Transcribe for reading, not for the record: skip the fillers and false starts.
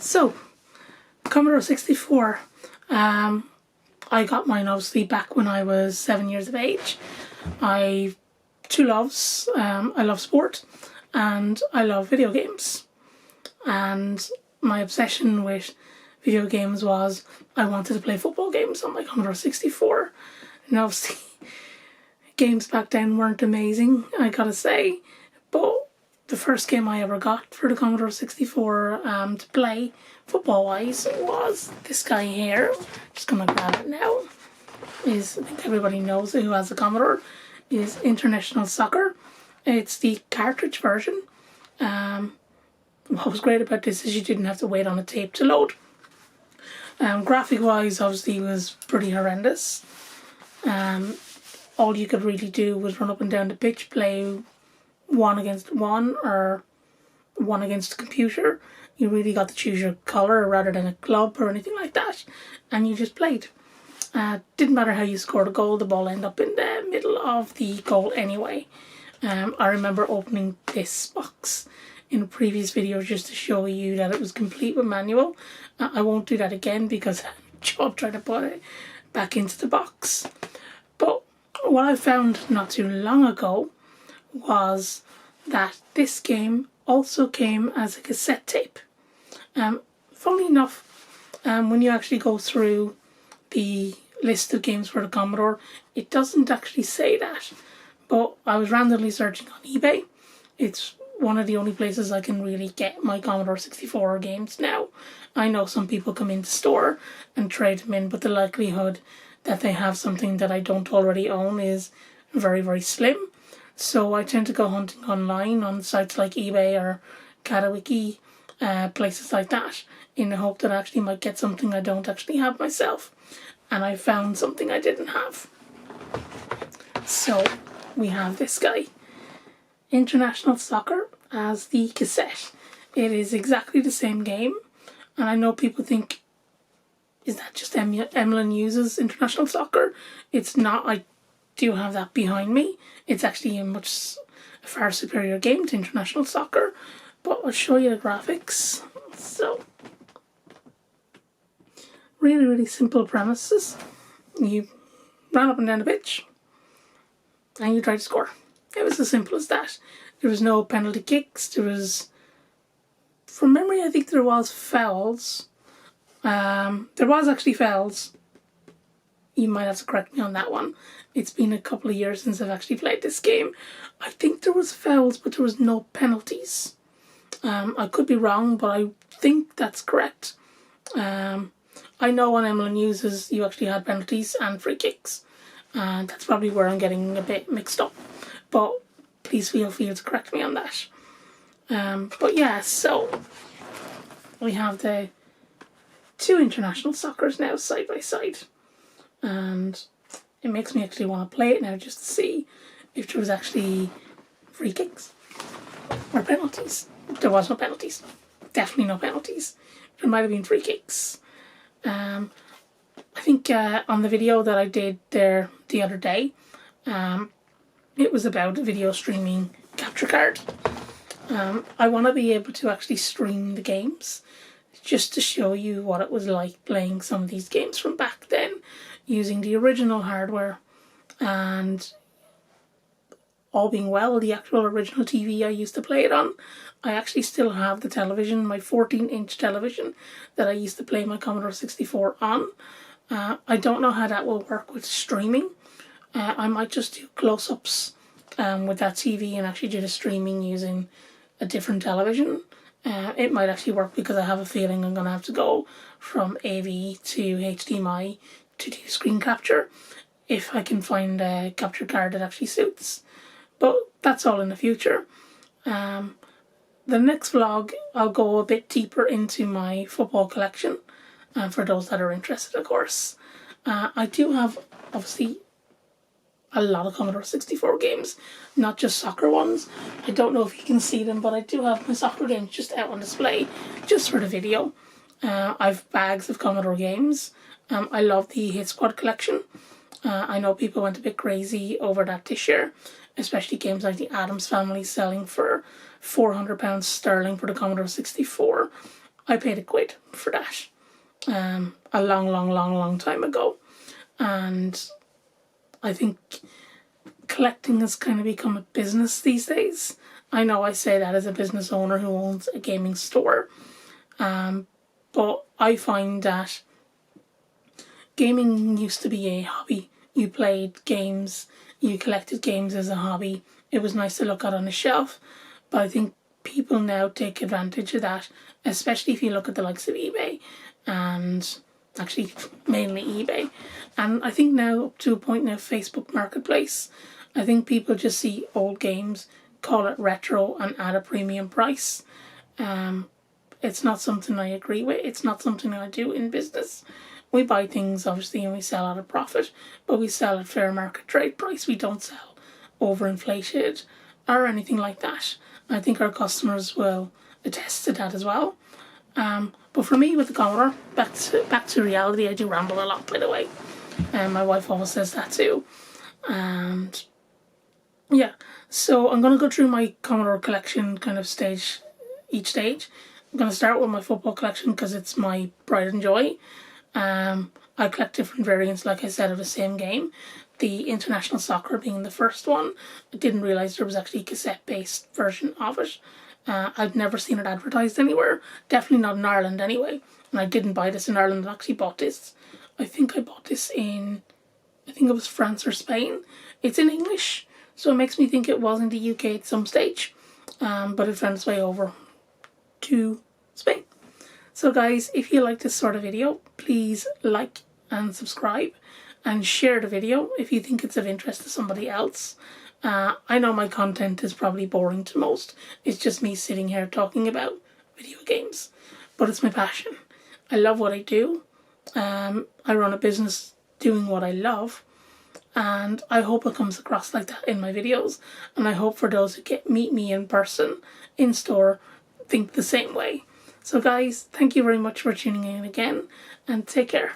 So, Commodore 64. I got mine obviously back when I was 7 years of age. I two loves. I love sport and I love video games. And my obsession with video games was I wanted to play football games on my Commodore 64. And obviously games back then weren't amazing, I gotta say. But the first game I ever got for the Commodore 64 to play football-wise was this guy here. Just gonna grab it now. I think everybody knows who has a Commodore, is International Soccer. It's the cartridge version. What was great about this is you didn't have to wait on a tape to load. Graphic-wise, obviously, was pretty horrendous. All you could really do was run up and down the pitch, play 1 against 1 or 1 against the computer. You really got to choose your colour rather than a club or anything like that, and you just played. Didn't matter how you scored a goal, the ball ended up in the middle of the goal anyway. I remember opening this box in a previous video just to show you that it was complete with manual. I won't do that again because I'm job trying to put it back into the box. But what I found not too long ago was that this game also came as a cassette tape. Funnily enough, when you actually go through the list of games for the Commodore, it doesn't actually say that. But I was randomly searching on eBay. It's one of the only places I can really get my Commodore 64 games now. I know some people come into store and trade them in, but the likelihood that they have something that I don't already own is very, very slim. So I tend to go hunting online on sites like eBay or Katawiki, places like that, in the hope that I actually might get something I don't actually have myself. And I found something I didn't have. So we have this guy, International Soccer, as the cassette. It is exactly the same game, and I know people think, is that just Emlyn uses International Soccer? It's not. I do have that behind me. It's actually a far superior game to International Soccer, but I'll show you the graphics. So, really, really simple premises. You ran up and down the pitch, and you tried to score. It was as simple as that. There was no penalty kicks. There was, from memory, I think there was fouls. There was actually fouls. You might have to correct me on that one. It's been a couple of years since I've actually played this game. I think there was fouls, but there was no penalties. I could be wrong, but I think that's correct. I know on Emlyn uses you actually had penalties and free kicks. And that's probably where I'm getting a bit mixed up. But please feel free to correct me on that. But yeah, so we have the two International Soccers now side by side. And it makes me actually want to play it now just to see if there was actually free kicks or penalties. There was no penalties. Definitely no penalties. There might have been free kicks. I think on the video that I did there the other day, it was about a video streaming capture card. I want to be able to actually stream the games just to show you what it was like playing some of these games from back then using the original hardware. And all being well, the actual original TV I used to play it on, I actually still have the television, my 14-inch television that I used to play my Commodore 64 on. I don't know how that will work with streaming. I might just do close-ups with that TV and actually do the streaming using a different television. It might actually work because I have a feeling I'm going to have to go from AV to HDMI to do screen capture if I can find a capture card that actually suits. But that's all in the future. The next vlog, I'll go a bit deeper into my football collection, for those that are interested, of course. I do have, obviously, a lot of Commodore 64 games, not just soccer ones. I don't know if you can see them, but I do have my soccer games just out on display, just for the video. I've bags of Commodore games. I love the Hit Squad collection. I know people went a bit crazy over that this year, especially games like the Addams Family selling for £400 sterling for the Commodore 64. I paid £1 for that a long time ago. And I think collecting has kind of become a business these days. I know I say that as a business owner who owns a gaming store, but I find that gaming used to be a hobby. You played games, you collected games as a hobby. It was nice to look at on a shelf, but I think people now take advantage of that, especially if you look at the likes of eBay, and actually mainly eBay. And I think now, up to a point now, Facebook Marketplace, I think people just see old games, call it retro, and add a premium price. It's not something I agree with. It's not something I do in business. We buy things, obviously, and we sell at a profit, but we sell at fair market trade price. We don't sell overinflated or anything like that. I think our customers will attest to that as well. But for me, with the Commodore, back to reality, I do ramble a lot, by the way. And my wife always says that too. And yeah, so I'm going to go through my Commodore collection kind of each stage. I'm going to start with my football collection because it's my pride and joy. I collect different variants, like I said, of the same game. The international soccer being the first one. I didn't realise there was actually a cassette-based version of it. I've never seen it advertised anywhere. Definitely not in Ireland anyway. And I didn't buy this in Ireland. I actually bought this. I think I bought this in, I think it was France or Spain. It's in English, so it makes me think it was in the UK at some stage. But it found its way over to Spain. So guys, if you like this sort of video, please like and subscribe and share the video if you think it's of interest to somebody else. I know my content is probably boring to most. It's just me sitting here talking about video games, but it's my passion. I love what I do. I run a business doing what I love, and I hope it comes across like that in my videos, and I hope for those who meet me in person, in store, think the same way. So guys, thank you very much for tuning in again, and take care.